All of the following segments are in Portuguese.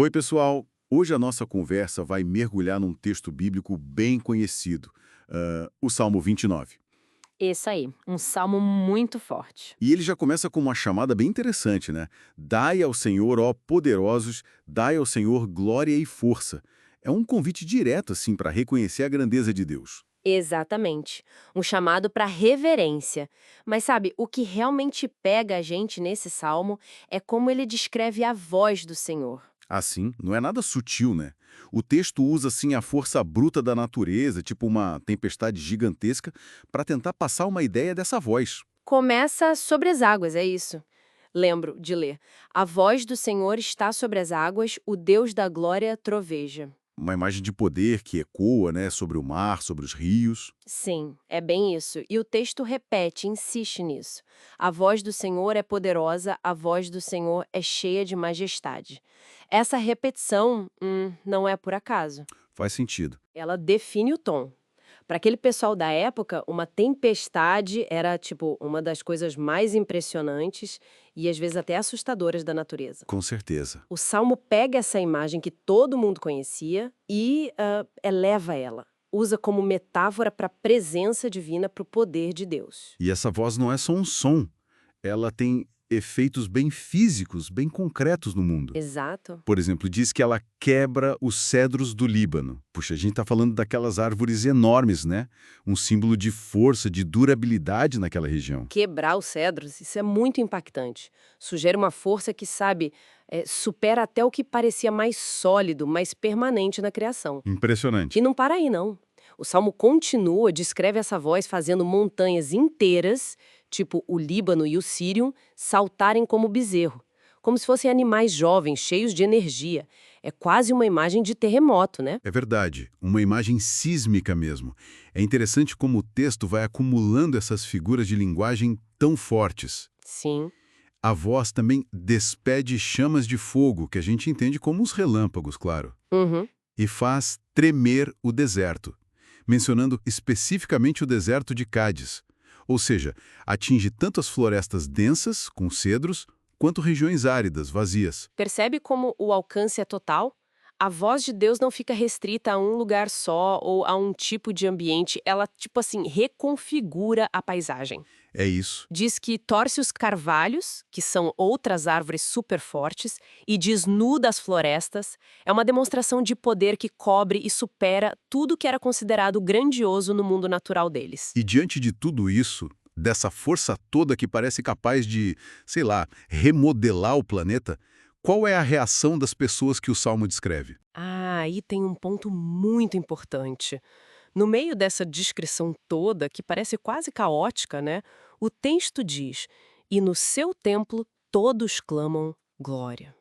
Oi, pessoal! Hoje a nossa conversa vai mergulhar num texto bíblico bem conhecido, o Salmo 29. Esse aí, um salmo muito forte. E ele já começa com uma chamada bem interessante, né? Dai ao Senhor, ó poderosos, dai ao Senhor glória e força. É um convite direto, assim, para reconhecer a grandeza de Deus. Exatamente. Um chamado para reverência. Mas sabe, o que realmente pega a gente nesse salmo é como ele descreve a voz do Senhor. Assim, não é nada sutil, né? O texto usa, assim, a força bruta da natureza, tipo uma tempestade gigantesca, para tentar passar uma ideia dessa voz. Começa sobre as águas, é isso. Lembro de ler. A voz do Senhor está sobre as águas, o Deus da glória troveja. Uma imagem de poder que ecoa, né, sobre o mar, sobre os rios. Sim, é bem isso. E o texto repete, insiste nisso. A voz do Senhor é poderosa, a voz do Senhor é cheia de majestade. Essa repetição, não é por acaso. Faz sentido. Ela define o tom. Para aquele pessoal da época, uma tempestade era, tipo, uma das coisas mais impressionantes e às vezes até assustadoras da natureza. Com certeza. O Salmo pega essa imagem que todo mundo conhecia e eleva ela. Usa como metáfora para a presença divina, para o poder de Deus. E essa voz não é só um som, ela tem efeitos bem físicos, bem concretos no mundo. Exato. Por exemplo, diz que ela quebra os cedros do Líbano. Puxa, a gente está falando daquelas árvores enormes, né? Um símbolo de força, de durabilidade naquela região. Quebrar os cedros, isso é muito impactante. Sugere uma força que, sabe, supera até o que parecia mais sólido, mais permanente na criação. Impressionante. E não para aí, não. O Salmo continua, descreve essa voz fazendo montanhas inteiras, tipo o Líbano e o Sírion, saltarem como bezerro. Como se fossem animais jovens, cheios de energia. É quase uma imagem de terremoto, né? É verdade, uma imagem sísmica mesmo. É interessante como o texto vai acumulando essas figuras de linguagem tão fortes. Sim. A voz também despede chamas de fogo, que a gente entende como os relâmpagos, claro, Uhum. e faz tremer o deserto, mencionando especificamente o deserto de Cádiz. Ou seja, atinge tanto as florestas densas, com cedros, quanto regiões áridas, vazias. Percebe como o alcance é total? A voz de Deus não fica restrita a um lugar só ou a um tipo de ambiente, ela, tipo assim, reconfigura a paisagem. É isso. Diz que torce os carvalhos, que são outras árvores super fortes, e desnuda as florestas. É uma demonstração de poder que cobre e supera tudo que era considerado grandioso no mundo natural deles. E diante de tudo isso, dessa força toda que parece capaz de, sei lá, remodelar o planeta, qual é a reação das pessoas que o Salmo descreve? Ah, aí tem um ponto muito importante. No meio dessa descrição toda, que parece quase caótica, né? O texto diz: "E no seu templo todos clamam glória."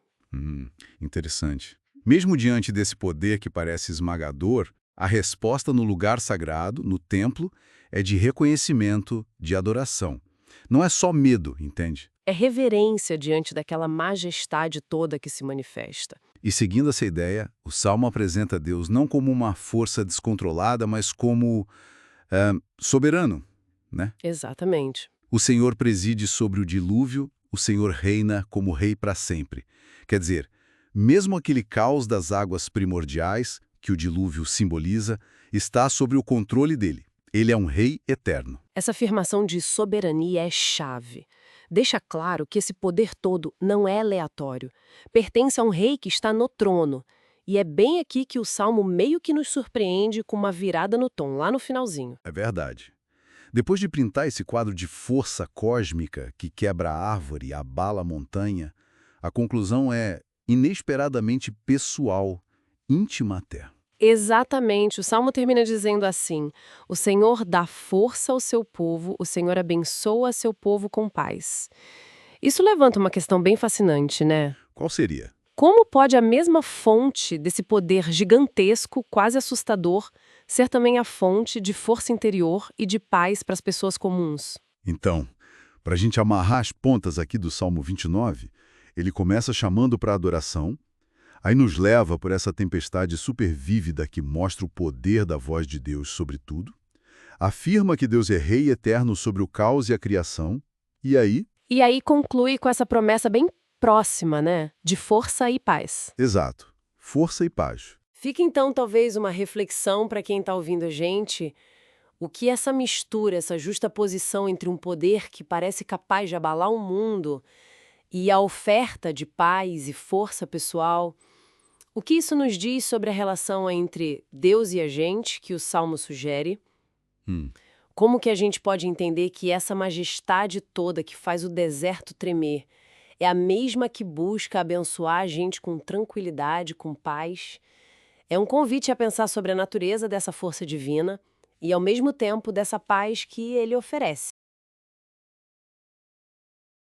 Interessante. Mesmo diante desse poder que parece esmagador, a resposta no lugar sagrado, no templo, é de reconhecimento, de adoração. Não é só medo, entende? É reverência diante daquela majestade toda que se manifesta. E seguindo essa ideia, o Salmo apresenta Deus não como uma força descontrolada, mas como soberano, né? Exatamente. O Senhor preside sobre o dilúvio, o Senhor reina como rei para sempre. Quer dizer, mesmo aquele caos das águas primordiais, que o dilúvio simboliza, está sob o controle dele. Ele é um rei eterno. Essa afirmação de soberania é chave. Deixa claro que esse poder todo não é aleatório. Pertence a um rei que está no trono. E é bem aqui que o Salmo meio que nos surpreende com uma virada no tom, lá no finalzinho. É verdade. Depois de pintar esse quadro de força cósmica que quebra a árvore e abala a montanha, a conclusão é inesperadamente pessoal, íntima até. Exatamente, o Salmo termina dizendo assim: "O Senhor dá força ao seu povo, o Senhor abençoa seu povo com paz." Isso levanta uma questão bem fascinante, né? Qual seria? Como pode a mesma fonte desse poder gigantesco, quase assustador, ser também a fonte de força interior e de paz para as pessoas comuns? Então, para a gente amarrar as pontas aqui do Salmo 29, ele começa chamando para a adoração, aí nos leva por essa tempestade super vívida que mostra o poder da voz de Deus sobre tudo, afirma que Deus é rei eterno sobre o caos e a criação, e aí, E aí conclui com essa promessa bem próxima, né? De força e paz. Exato. Força e paz. Fica então talvez uma reflexão para quem está ouvindo a gente, o que essa mistura, essa justaposição entre um poder que parece capaz de abalar o mundo e a oferta de paz e força pessoal, o que isso nos diz sobre a relação entre Deus e a gente, que o Salmo sugere? Hum. Como que a gente pode entender que essa majestade toda que faz o deserto tremer é a mesma que busca abençoar a gente com tranquilidade, com paz? É um convite a pensar sobre a natureza dessa força divina e, ao mesmo tempo, dessa paz que ele oferece.